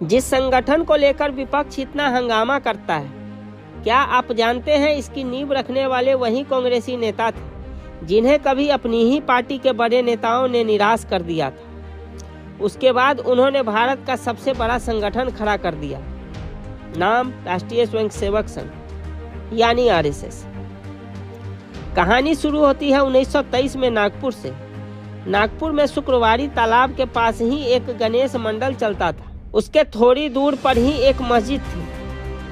जिस संगठन को लेकर विपक्ष इतना हंगामा करता है, क्या आप जानते हैं इसकी नींव रखने वाले वही कांग्रेसी नेता थे जिन्हें कभी अपनी ही पार्टी के बड़े नेताओं ने निराश कर दिया था। उसके बाद उन्होंने भारत का सबसे बड़ा संगठन खड़ा कर दिया, नाम राष्ट्रीय स्वयंसेवक संघ यानी आरएसएस। कहानी शुरू होती है 1923 में नागपुर से। नागपुर में शुक्रवारी तालाब के पास ही एक गणेश मंडल चलता था। उसके थोड़ी दूर पर ही एक मस्जिद थी।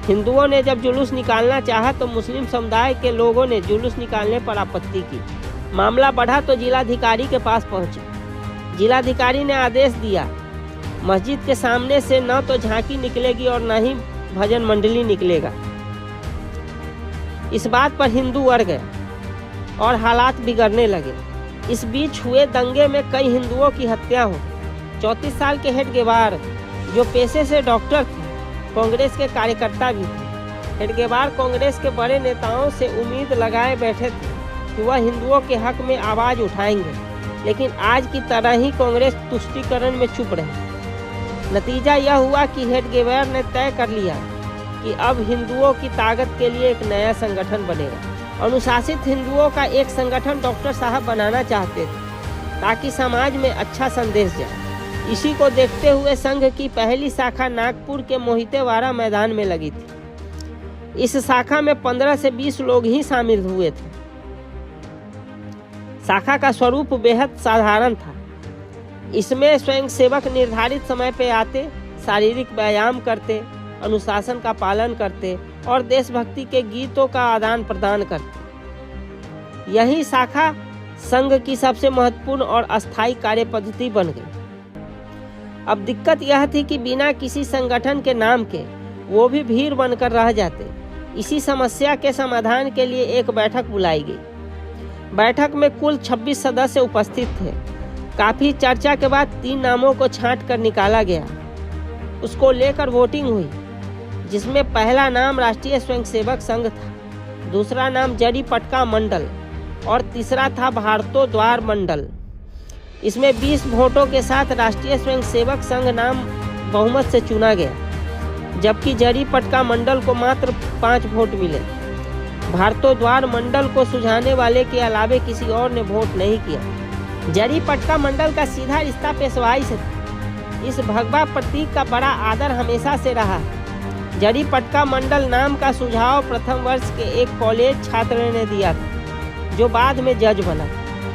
हिंदुओं ने जब जुलूस निकालना चाहा तो मुस्लिम समुदाय के लोगों ने जुलूस निकालने पर आपत्ति की। मामला बढ़ा तो जिलाधिकारी के पास पहुंचे। जिलाधिकारी ने आदेश दिया, मस्जिद के सामने से न तो झांकी निकलेगी और न ही भजन मंडली निकलेगा। इस बात पर हिंदू अड़ गए और हालात बिगड़ने लगे। इस बीच हुए दंगे में कई हिंदुओं की हत्या हो। 34 साल के हेडगेवार, जो पेशे से डॉक्टर थे, कांग्रेस के कार्यकर्ता भी थे। हेडगेवार कांग्रेस के बड़े नेताओं से उम्मीद लगाए बैठे थे कि वह हिंदुओं के हक में आवाज उठाएंगे, लेकिन आज की तरह ही कांग्रेस तुष्टीकरण में चुप रही। नतीजा यह हुआ कि हेडगेवार ने तय कर लिया कि अब हिंदुओं की ताकत के लिए एक नया संगठन बनेगा। अनुशासित हिंदुओं का एक संगठन डॉक्टर साहब बनाना चाहते थे ताकि समाज में अच्छा संदेश जाए। इसी को देखते हुए संघ की पहली शाखा नागपुर के मोहितेवाड़ा मैदान में लगी थी। इस शाखा में 15 से 20 लोग ही शामिल हुए थे। शाखा का स्वरूप बेहद साधारण था। इसमें स्वयंसेवक निर्धारित समय पे आते, शारीरिक व्यायाम करते, अनुशासन का पालन करते और देशभक्ति के गीतों का आदान प्रदान करते। यही शाखा संघ की सबसे महत्वपूर्ण और अस्थायी कार्य पद्धति बन गई। अब दिक्कत यह थी कि बिना किसी संगठन के नाम के वो भी भीड़ बनकर रह जाते। इसी समस्या के समाधान के लिए एक बैठक बुलाई गई। बैठक में कुल 26 सदस्य उपस्थित थे। काफी चर्चा के बाद 3 नामों को छांट कर निकाला गया। उसको लेकर वोटिंग हुई, जिसमें पहला नाम राष्ट्रीय स्वयंसेवक संघ था, दूसरा नाम जड़ी पटका मंडल और तीसरा था भारतोद्वार मंडल। इसमें 20 वोटों के साथ राष्ट्रीय स्वयंसेवक संघ नाम बहुमत से चुना गया, जबकि जड़ी पटका मंडल को मात्र 5 वोट मिले। भारतोद्वार मंडल को सुझाने वाले के अलावे किसी और ने वोट नहीं किया। जड़ी पटका मंडल का सीधा रिश्ता पेशवाई से था। इस भगवा प्रतीक का बड़ा आदर हमेशा से रहा। जड़ी पटका मंडल नाम का सुझाव प्रथम वर्ष के एक कॉलेज छात्र ने दिया था, जो बाद में जज बना।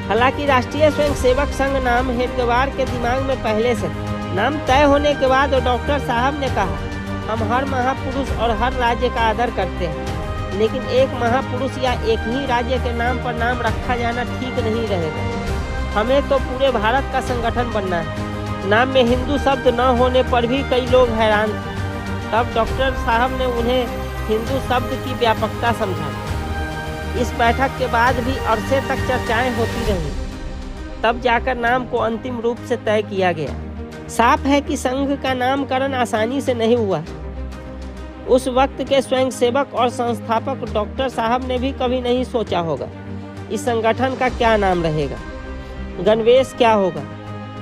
हालांकि राष्ट्रीय स्वयंसेवक संघ नाम हेडगेवार के दिमाग में पहले से था। नाम तय होने के बाद डॉक्टर साहब ने कहा, हम हर महापुरुष और हर राज्य का आदर करते हैं, लेकिन एक महापुरुष या एक ही राज्य के नाम पर नाम रखा जाना ठीक नहीं रहेगा। हमें तो पूरे भारत का संगठन बनना है। नाम में हिंदू शब्द न होने पर भी कई लोग हैरान थे। तब डॉक्टर साहब ने उन्हें हिंदू शब्द की व्यापकता समझाई। इस बैठक के बाद भी अरसे तक चर्चाएं होती रही। तब जाकर नाम को अंतिम रूप से तय किया गया। साफ है कि संघ का नामकरण आसानी से नहीं हुआ। उस वक्त के स्वयंसेवक और संस्थापक डॉक्टर साहब ने भी कभी नहीं सोचा होगा इस संगठन का क्या नाम रहेगा, गणवेश क्या होगा,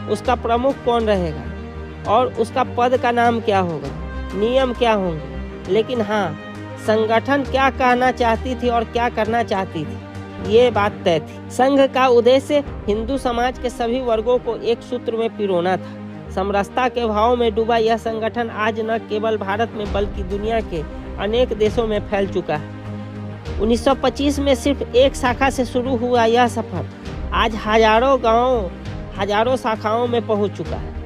उसका प्रमुख कौन रहेगा और उसका पद का नाम क्या होगा, नियम क्या होंगे। लेकिन हाँ, संगठन क्या कहना चाहती थी और क्या करना चाहती थी, ये बात तय थी। संघ का उद्देश्य हिंदू समाज के सभी वर्गों को एक सूत्र में पिरोना था। समरसता के भाव में डूबा यह संगठन आज न केवल भारत में बल्कि दुनिया के अनेक देशों में फैल चुका है। 1925 में सिर्फ एक शाखा से शुरू हुआ यह सफर आज हजारों गांवों, हजारों शाखाओं में पहुंच चुका है।